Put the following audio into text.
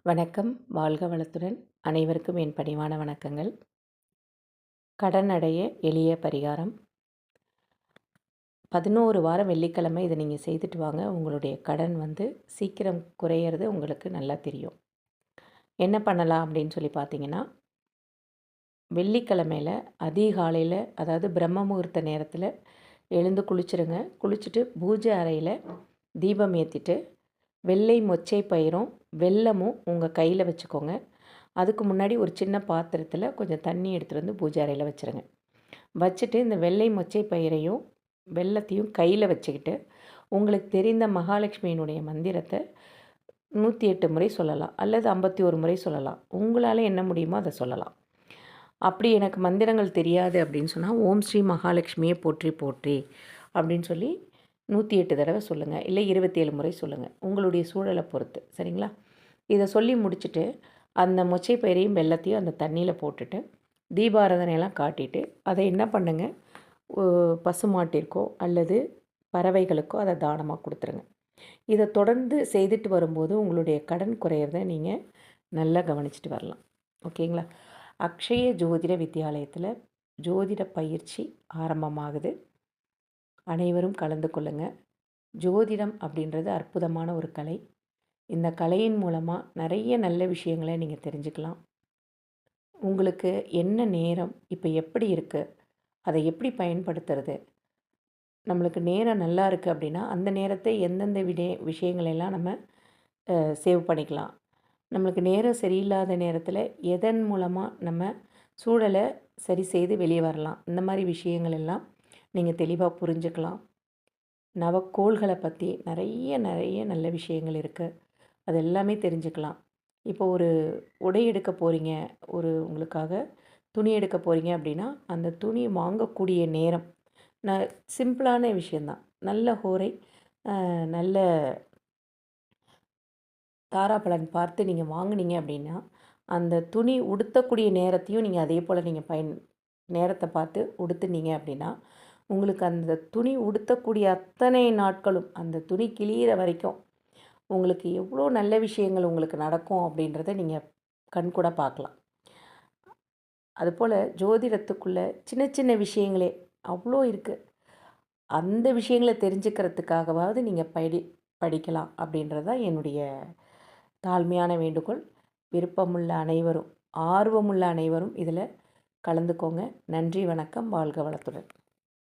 வணக்கம். வாழ்க வளத்துடன். அனைவருக்கும் என் பணிவான வணக்கங்கள். கடன் அடைய எளிய பரிகாரம். 11 வாரம் வெள்ளிக்கிழமை இதை நீங்கள் செய்துட்டு வாங்க. உங்களுடைய கடன் சீக்கிரம் குறையிறது உங்களுக்கு நல்லா தெரியும். என்ன பண்ணலாம் அப்படின்னு சொல்லி பார்த்தீங்கன்னா, வெள்ளிக்கிழமையில் அதிகாலையில், அதாவது பிரம்ம முகூர்த்த நேரத்தில் எழுந்து குளிச்சுருங்க. குளிச்சுட்டு பூஜை அறையில் தீபம் ஏற்றிட்டு வெள்ளை மொச்சை பயிரும் வெல்லமும் உங்கள் கையில் வச்சுக்கோங்க. அதுக்கு முன்னாடி ஒரு சின்ன பாத்திரத்தில் கொஞ்சம் தண்ணி எடுத்துகிட்டு வந்து பூஜை அறையில் வச்சுருங்க. வச்சுட்டு இந்த வெள்ளை மொச்சை பயிரையும் வெல்லத்தையும் கையில் வச்சுக்கிட்டு உங்களுக்கு தெரிந்த மகாலட்சுமியினுடைய மந்திரத்தை 108 முறை சொல்லலாம், அல்லது 51 முறை சொல்லலாம். உங்களால் என்ன முடியுமோ அதை சொல்லலாம். அப்படி எனக்கு மந்திரங்கள் தெரியாது அப்படின்னு சொன்னால், ஓம் ஸ்ரீ மகாலட்சுமியை போற்றி போற்றி அப்படின்னு சொல்லி 108 தடவை சொல்லுங்கள், இல்லை 27 முறை சொல்லுங்கள், உங்களுடைய சூழலை பொறுத்து. சரிங்களா? இதை சொல்லி முடிச்சுட்டு அந்த மொச்சை பயிரையும் வெல்லத்தையும் அந்த தண்ணியில் போட்டுட்டு தீபாராதனையெல்லாம் காட்டிட்டு அதை என்ன பண்ணுங்க, பசுமாட்டிற்கோ அல்லது பறவைகளுக்கோ அதை தானமாக கொடுத்துருங்க. இதை தொடர்ந்து செய்துட்டு வரும்போது உங்களுடைய கடன் குறையிறத நீங்கள் நல்லா கவனிச்சுட்டு வரலாம். ஓகேங்களா? அக்ஷய ஜோதிட வித்யாலயத்தில் ஜோதிட பயிற்சி ஆரம்பமாகுது. அனைவரும் கலந்து கொள்ளுங்கள். ஜோதிடம் அப்படின்றது அற்புதமான ஒரு கலை. இந்த கலையின் மூலமாக நிறைய நல்ல விஷயங்களை நீங்கள் தெரிஞ்சுக்கலாம். உங்களுக்கு என்ன நேரம் இப்போ எப்படி இருக்குது, அதை எப்படி பயன்படுத்துறது, நம்மளுக்கு நேரம் நல்லா இருக்குது அப்படின்னா அந்த நேரத்தை எந்தெந்த விஷயங்களெல்லாம் நம்ம சேவ் பண்ணிக்கலாம். நம்மளுக்கு நேரம் சரியில்லாத நேரத்தில் எதன் மூலமாக நம்ம சூழலை சரி செய்து வெளியே வரலாம், இந்த மாதிரி விஷயங்கள் எல்லாம் நீங்கள் தெளிவாக புரிஞ்சுக்கலாம். நவக்கோள்களை பற்றி நிறைய நல்ல விஷயங்கள் இருக்குது, அது எல்லாமே தெரிஞ்சுக்கலாம். இப்போ ஒரு உடை எடுக்க போகிறீங்க, உங்களுக்காக துணி எடுக்க போகிறீங்க அப்படின்னா அந்த துணி வாங்கக்கூடிய நேரம் சிம்பிளான விஷயந்தான். நல்ல ஹோரை, நல்ல தாராபலன் பார்த்து நீங்கள் வாங்கினீங்க அப்படின்னா அந்த துணி உடுத்தக்கூடிய நேரத்தையும் நீங்கள் அதே போல் நீங்கள் நேரத்தை பார்த்து உடுத்துனீங்க அப்படின்னா உங்களுக்கு அந்த துணி உடுத்தக்கூடிய அத்தனை நாட்களும் அந்த துணி கிழியிற வரைக்கும் உங்களுக்கு எவ்வளோ நல்ல விஷயங்கள் உங்களுக்கு நடக்கும் அப்படின்றத நீங்கள் கண்கூட பார்க்கலாம். அதுபோல் ஜோதிடத்துக்குள்ளே சின்ன சின்ன விஷயங்களே அவ்வளோ இருக்குது. அந்த விஷயங்களை தெரிஞ்சுக்கிறதுக்காகவாவது நீங்கள் படிக்கலாம் அப்படின்றது தான் என்னுடைய தாழ்மையான வேண்டுகோள். விருப்பமுள்ள அனைவரும், ஆர்வமுள்ள அனைவரும் இதில் கலந்துக்கோங்க. நன்றி, வணக்கம். வாழ்க வளத்துடன்.